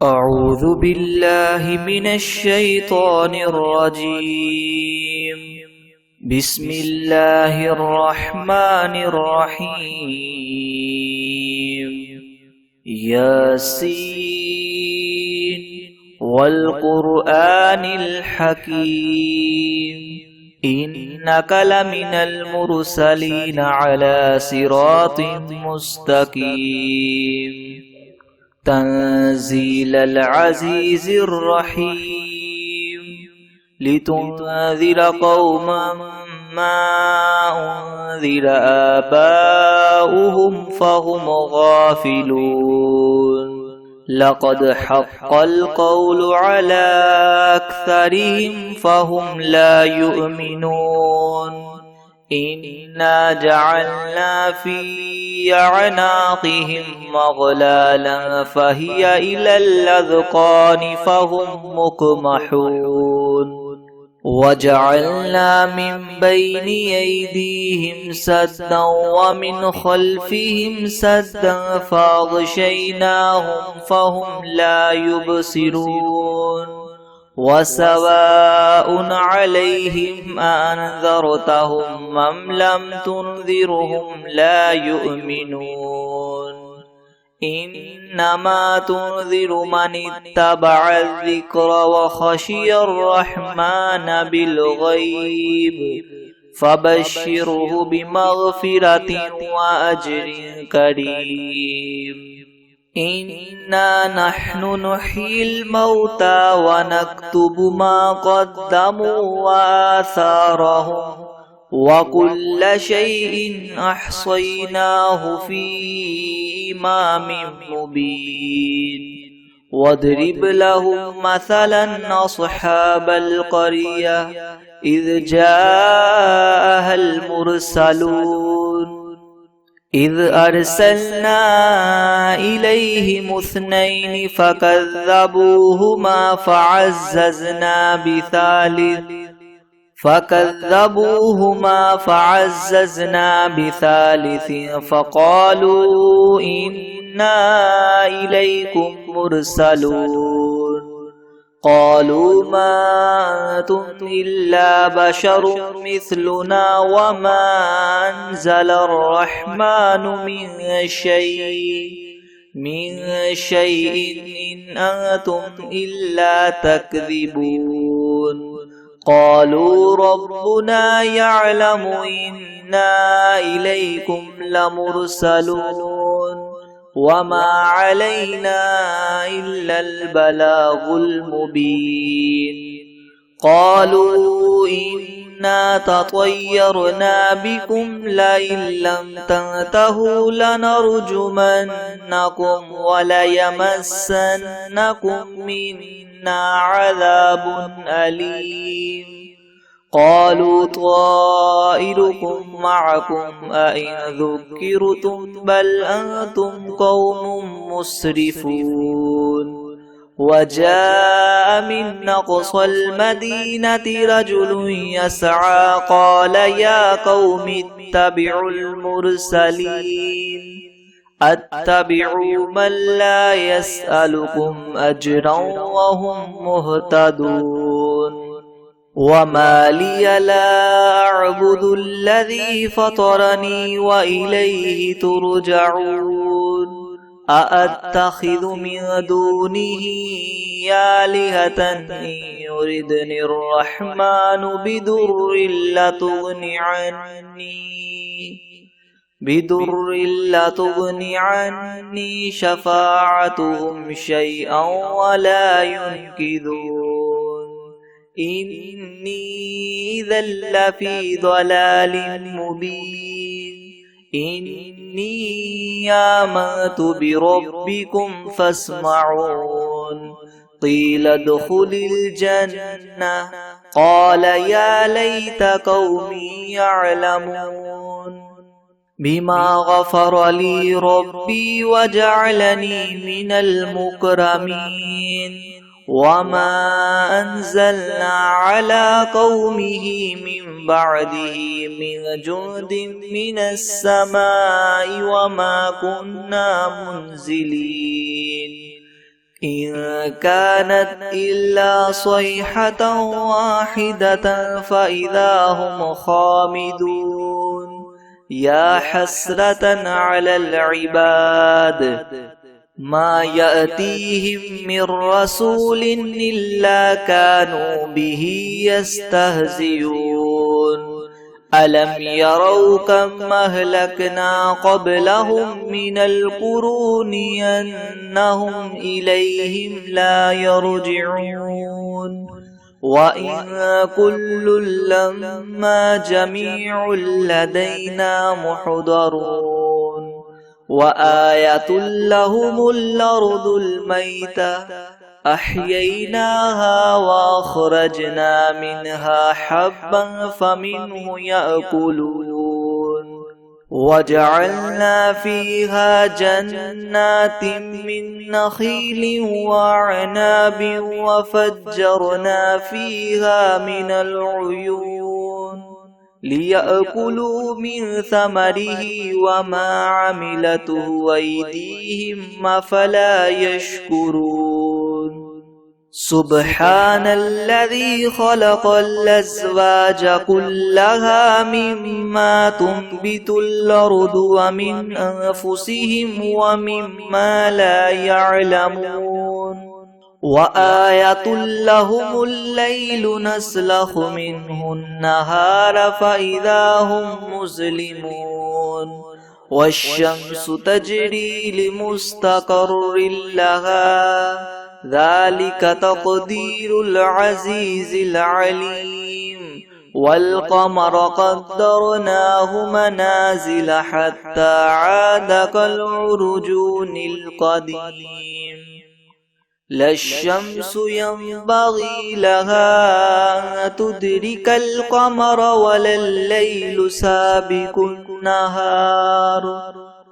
أعوذ بالله من الشيطان الرجيم. بسم الله الرحمن الرحيم. ياسين والقرآن الحكيم إنك لمن المرسلين على صراط مستقيم تنزيل العزيز الرحيم لتنذر قوما ما أنذر آباؤهم فهم غافلون لقد حق القول على أكثرهم فهم لا يؤمنون إنا جعلنا في أعناقهم مغلالا فهي إلى الأذقان فهم مقمحون وجعلنا من بين أيديهم سدا ومن خلفهم سدا فأغشيناهم فهم لا يبصرون وسواء عليهم أأنذرتهم أم لم تنذرهم لا يؤمنون إنما تنذر من اتبع الذكر وخشي الرحمن بالغيب فبشره بمغفرة وأجر كريم إنا نحن نحيي الموتى ونكتب ما قدموا وآثارهم وكل شيء أحصيناه في إمام مبين واضرب لهم مثلا أصحاب القرية إذ جاءها المرسلون إذ أرسلنا إليهم اثنين فكذبوهما فعززنا بثالث فقالوا إنا إليكم مرسلون قالوا ما أنتم إلا بشر مثلنا وما أنزل الرحمن من شيء إن أنتم إلا تكذبون قالوا ربنا يعلم إنا إليكم لمرسلون وما علينا إلا البلاغ المبين قالوا إنا تطيرنا بكم لئن لم تنتهوا لنرجمنكم وليمسنكم منا عذاب أليم قالوا طائركم معكم أئن ذكرتم بل أنتم قوم مسرفون وجاء من أقصى المدينة رجل يسعى قال يا قوم اتبعوا المرسلين اتبعوا من لا يسألكم أجرا وهم مهتدون وما لي لا أعبد الذي فطرني وإليه ترجعون أأتخذ من دونه آلهة إن يردني الرحمن بدر لتغن عني شفاعتهم شيئا ولا ينقذون إني إذا لفي ضلال مبين إني آمنت بربكم فاسمعون قيل ادخل الجنة قال يا ليت قومي يعلمون بما غفر لي ربي وجعلني من المكرمين وما أنزلنا على قومه من بعده من جند من السماء وما كنا منزلين إن كانت إلا صيحة واحدة فإذا هم خامدون يا حسرة على العباد ما يأتيهم من رسول إلا كانوا به يستهزئون ألم يروا كم أهلكنا قبلهم من القرون أنهم إليهم لا يرجعون وإن كل لما جميع لدينا محضرون وآية لهم الأرض الميتة أحييناها وأخرجنا منها حبا فمنه يأكلون وجعلنا فيها جنات من نخيل وعناب وفجرنا فيها من العيون ليأكلوا من ثمره وما عملته أيديهم أفلا يشكرون سبحان الذي خلق الأزواج كلها مما تنبت الأرض ومن أنفسهم ومما لا يعلمون وآية لهم الليل نسلخ منه النهار فإذا هم مظلمون والشمس تجري لمستقر لها ذلك تقدير العزيز العليم والقمر قدرناه منازل حتى عاد كالعرجون القديم لا الشمس ينبغي لها أن تدرك القمر ولا الليل سابق النهار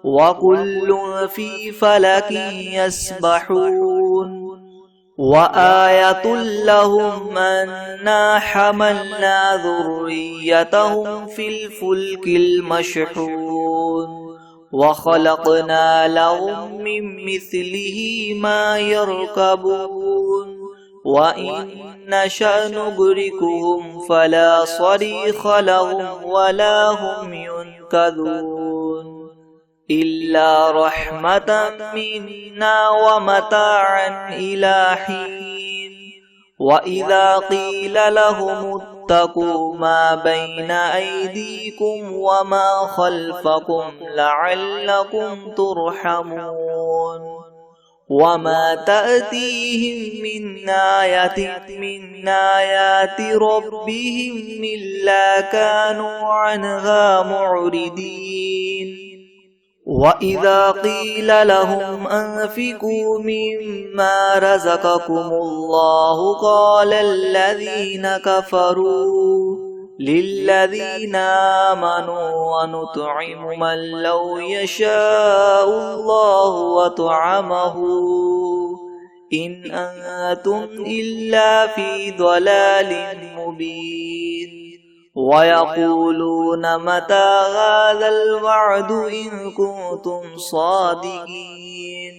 وكل في فلك يسبحون وآية لهم أنا حملنا ذريتهم في الفلك المشحون وخلقنا لهم من مثله ما يركبون وإن نشأ نغرقهم فلا صريخ لهم ولا هم ينقذون إلا رحمة منا ومتاعا إلى حين وإذا قيل لهم اتقوا ما بين أيديكم وما خلفكم لعلكم ترحمون وما تأتيهم من آية من آيات ربهم إلا كانوا عنها معرضين وإذا قيل لهم أنفقوا مما رزقكم الله قال الذين كفروا للذين آمنوا ونطعم من لو يشاء الله وطعمه إن أنتم إلا في ضلال مبين ويقولون متى هذا الوعد إن كنتم صادقين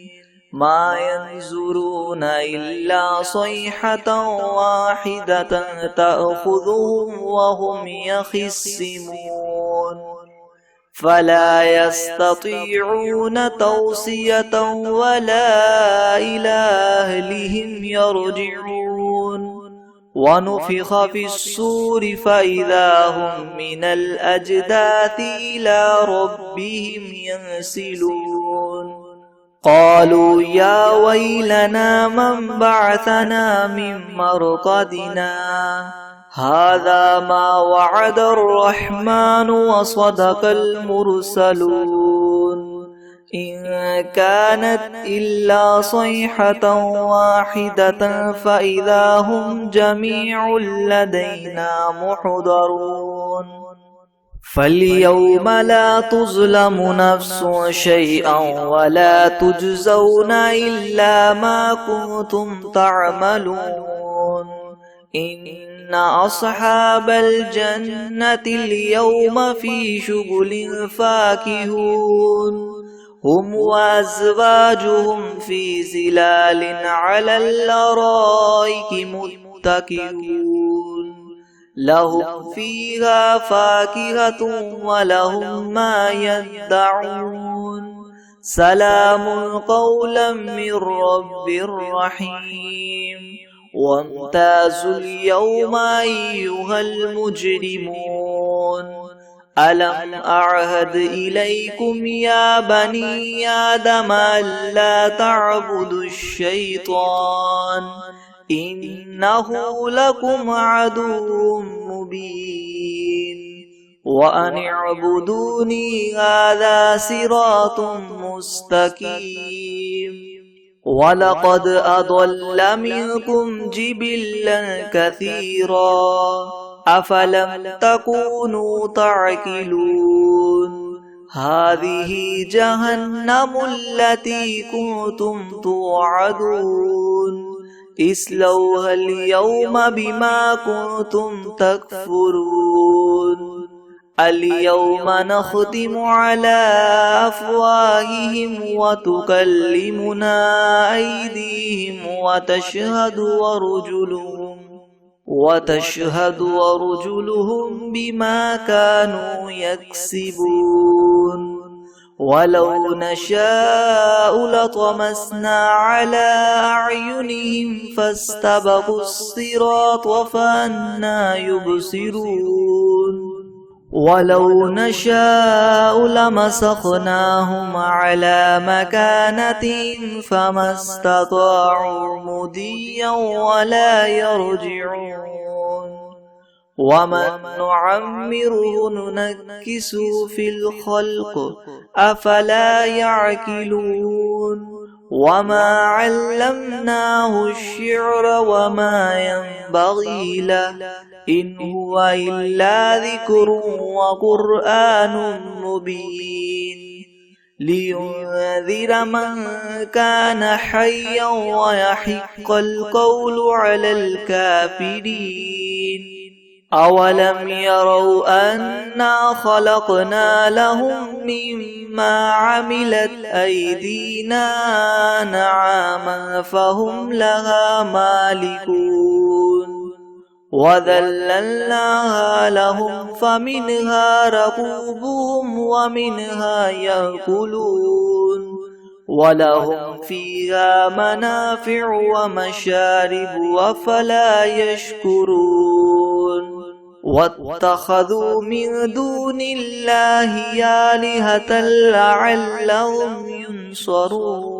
ما ينظرون إلا صيحة واحدة تأخذهم وهم يخصمون فلا يستطيعون توصية ولا إلى أهلهم يرجعون ونفخ في الصور فإذا هم من الأجداث إلى ربهم ينسلون قالوا يا ويلنا من بعثنا من مرقدنا هذا ما وعد الرحمن وصدق المرسلون إن كانت إلا صيحة واحدة فإذا هم جميع لدينا محضرون فاليوم لا تظلم نفس شيئا ولا تجزون إلا ما كنتم تعملون إن أصحاب الجنة اليوم في شغل فاكهون هم وأزواجهم في ظلال على الأرائك متكئون لهم فيها فاكهة ولهم ما يدعون سلام قولا من رب رحيم وامتازوا اليوم أيها المجرمون ألم أعهد إليكم يا بني آدم ألا تعبدوا الشيطان إنه لكم عدو مبين وأن اعبدوني هذا صراط مستقيم ولقد أضل منكم جبلا كثيرا أفلم تكونوا تعقلون هذه جهنم التي كنتم توعدون اصلوها اليوم بما كنتم تكفرون اليوم نختم على أفواههم وتكلمنا أيديهم وتشهد أرجلهم بما كانوا يكسبون ولو نشاء لطمسنا على أعينهم فاستبقوا الصراط فأنى يبصرون ولو نشاء لمسخناهم على مكانتهم فما استطاعوا مضيا ولا يرجعون ومن نعمره ننكسه في الخلق أفلا يعقلون وما علمناه الشعر وما ينبغي له إن هو إلا ذكر وقرآن مبين لينذر من كان حيا ويحق القول على الكافرين أولم يروا أنا خلقنا لهم مما عملت أيدينا أنعاما فهم لها مالكون وذللناها لهم فمنها ركوبهم ومنها يأكلون ولهم فيها منافع ومشارب أفلا يشكرون واتخذوا من دون الله آلهة لعلهم ينصرون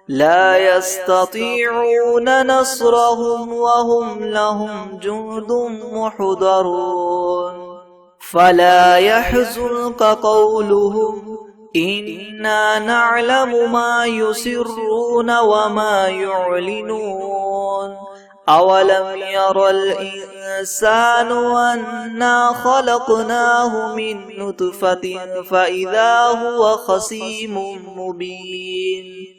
لا يستطيعون نصرهم وهم لهم جند محضرون فلا يحزنك قولهم إنا نعلم ما يسرون وما يعلنون أولم ير الإنسان أنا خلقناه من نطفة فإذا هو خصيم مبين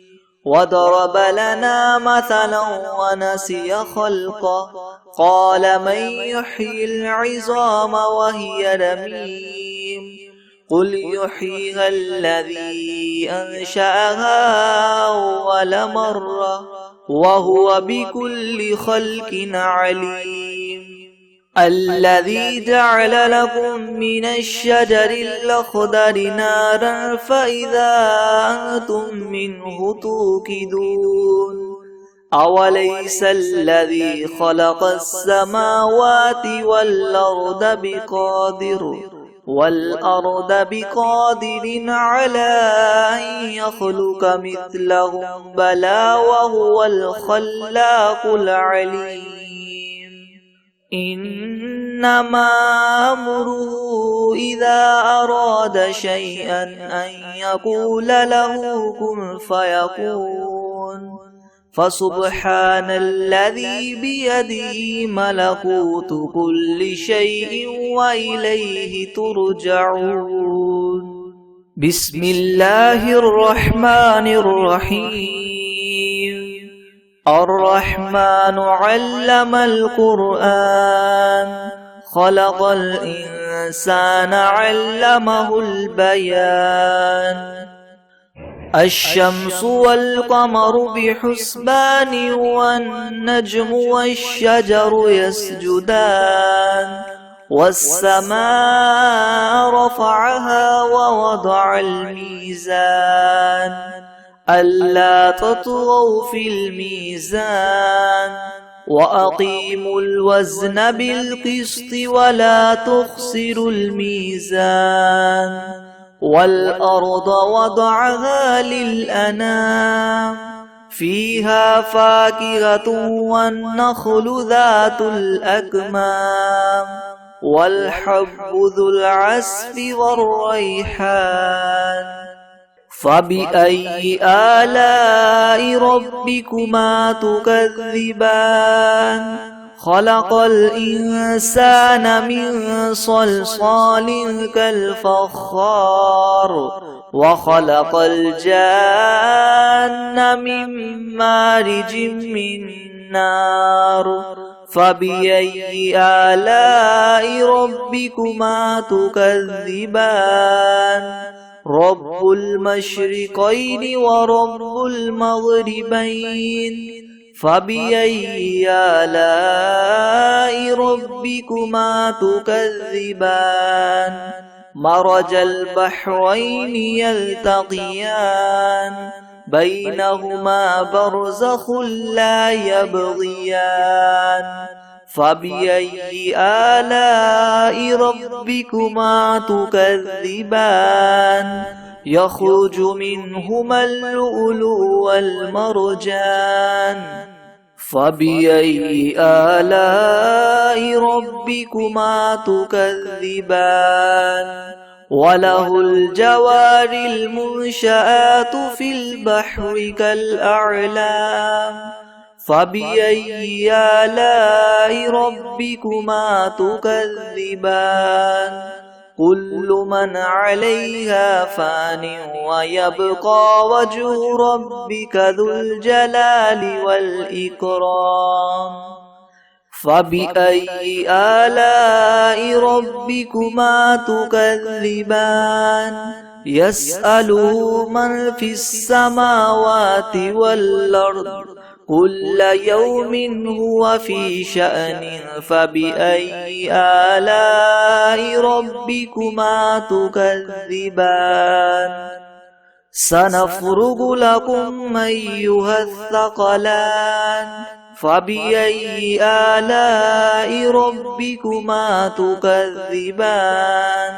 وضرب لنا مثلا ونسي خلقه قال من يحيي العظام وهي رميم قل يحييها الذي أنشأها أول مرة وهو بكل خلق عليم الذي جعل لكم من الشجر الأخضر نارا فإذا أنتم منه توقدون أوليس الذي خلق السماوات والأرض بقادر على أن يخلق مثلهم بلى وهو الخلاق العليم إنما أمره إذا أراد شيئا أن يقول له كن فيكون فسبحان الذي بيده ملكوت كل شيء وإليه ترجعون بسم الله الرحمن الرحيم الرحمن علم القرآن خلق الإنسان علمه البيان الشمس والقمر بحسبان والنجم والشجر يسجدان والسماء رفعها ووضع الميزان ألا تطغوا في الميزان وأقيموا الوزن بالقسط ولا تخسروا الميزان والأرض وضعها للأنام فيها فاكهة والنخل ذات الأكمام والحب ذو العصف والريحان فبأي آلاء ربكما تكذبان خلق الإنسان من صلصال كالفخار وخلق الجان من مارج من نار فبأي آلاء ربكما تكذبان رب المشرقين ورب المغربين فبأي آلاء ربكما تكذبان مرج البحرين يلتقيان بينهما برزخ لا يبغيان فبأي آلاء ربكما تكذبان يخرج منهما اللؤلؤ والمرجان فبأي آلاء ربكما تكذبان وله الجوار المنشآت في البحر كالأعلام فبأي آلاء ربكما تكذبان كل من عليها فان ويبقى وجه ربك ذو الجلال والإكرام فبأي آلاء ربكما تكذبان يسأله من في السماوات والأرض كل يوم هو في شأن فبأي آلاء ربكما تكذبان سنفرغ لكم أيها الثقلان فبأي آلاء ربكما تكذبان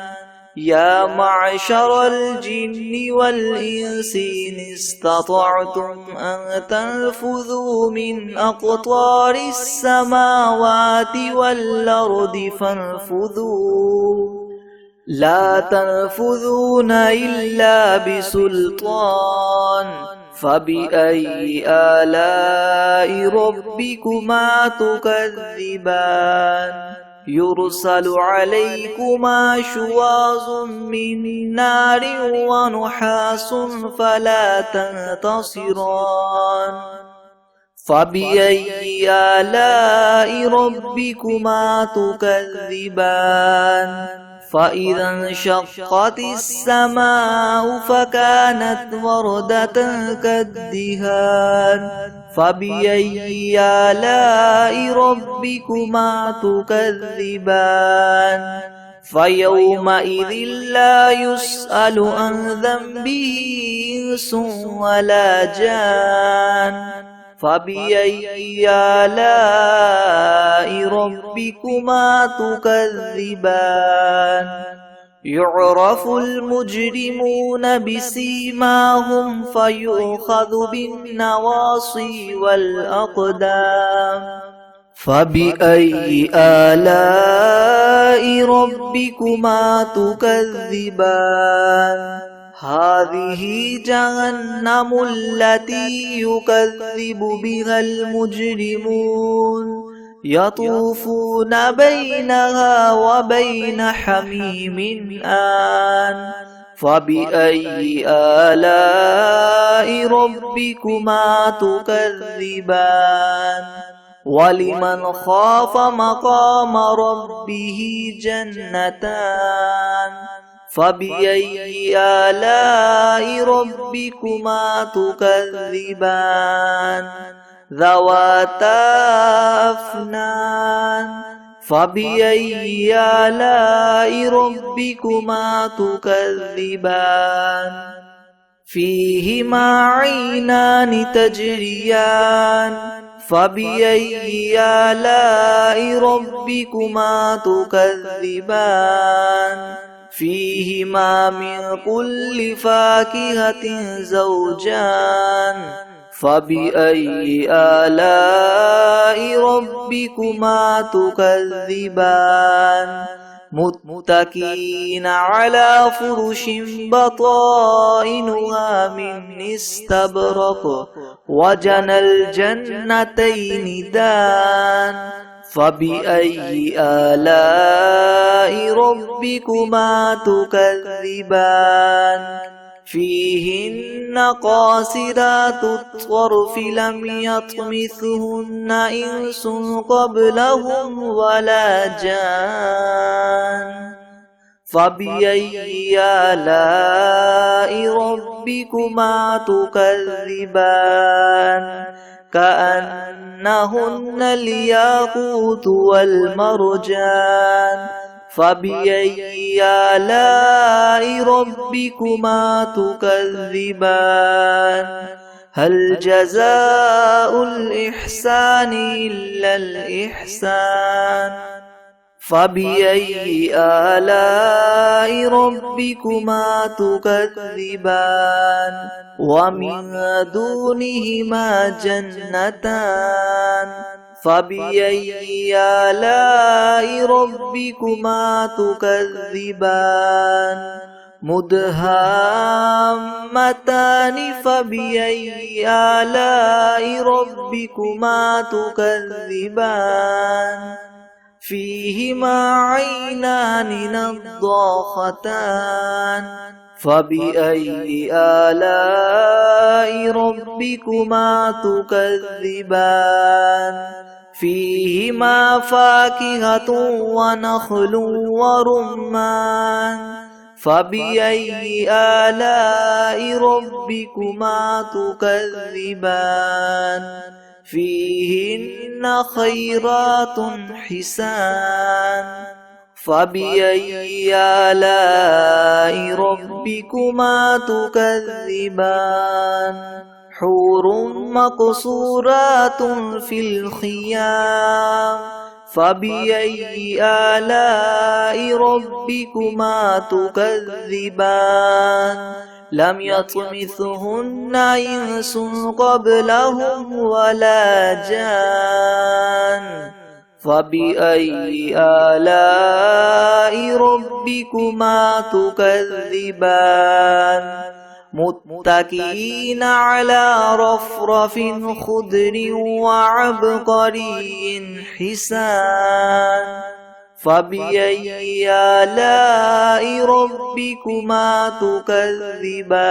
يا معشر الجن والإنس إن استطعتم أن تنفذوا من أقطار السماوات والأرض فانفذوا لا تنفذون إلا بسلطان فبأي آلاء ربكما تكذبان يرسل عليكما شواظ من نار ونحاس فلا تنتصران فبأي آلاء ربكما تكذبان فإذا انشقت السماء فكانت وردة كالدهان فبأي آلاء ربكما تكذبان فيومئذ لا يسأل عن ذنبه إنس ولا جان فبأي آلاء ربكما تكذبان يعرف المجرمون بسيماهم فيؤخذ بالنواصي والأقدام فبأي آلاء ربكما تكذبان هذه جهنم التي يكذب بها المجرمون يطوفون بينها وبين حميم آن فبأي آلاء ربكما تكذبان ولمن خاف مقام ربه جنتان فبأي آلاء ربكما تكذبان ذواتا أفنان فبأي آلاء ربكما تكذبان فيهما عينان تجريان فبأي آلاء ربكما تكذبان فيهما من كل فاكهة زوجان فبأي آلاء ربكما تكذبان متكئين على فرش بطائنها من استبرق وجنى الجنتين دان فبأي آلاء ربكما تكذبان فيهن قاصرات الطرف لم يطمثهن إنس قبلهم ولا جان فبأي آلاء ربكما تكذبان كأنهن الياقوت والمرجان فبأي آلاء ربكما تكذبان هل جزاء الإحسان إلا الإحسان فبأي آلاء ربكما تكذبان ومن دونهما جنتان فبأي آلاء ربكما تكذبان مدهامتان فبأي آلاء ربكما تكذبان فيهما عينان نضاختان فبأي آلاء ربكما تكذبان فيهما فاكهة ونخل ورمان فبأي آلاء ربكما تكذبان فيهن خيرات حسان فبأي آلاء ربكما تكذبان حور مقصورات في الخيام فبأي آلاء ربكما تكذبان لم يطمثهن إنس قبلهم ولا جان فبأي آلاء ربكما تكذبان متكئين على رفرف خضر وعبقري حسان فبأي آلاء ربكما تكذبان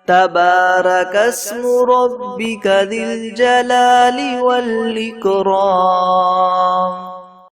تبارك اسم ربك ذي الجلال والإكرام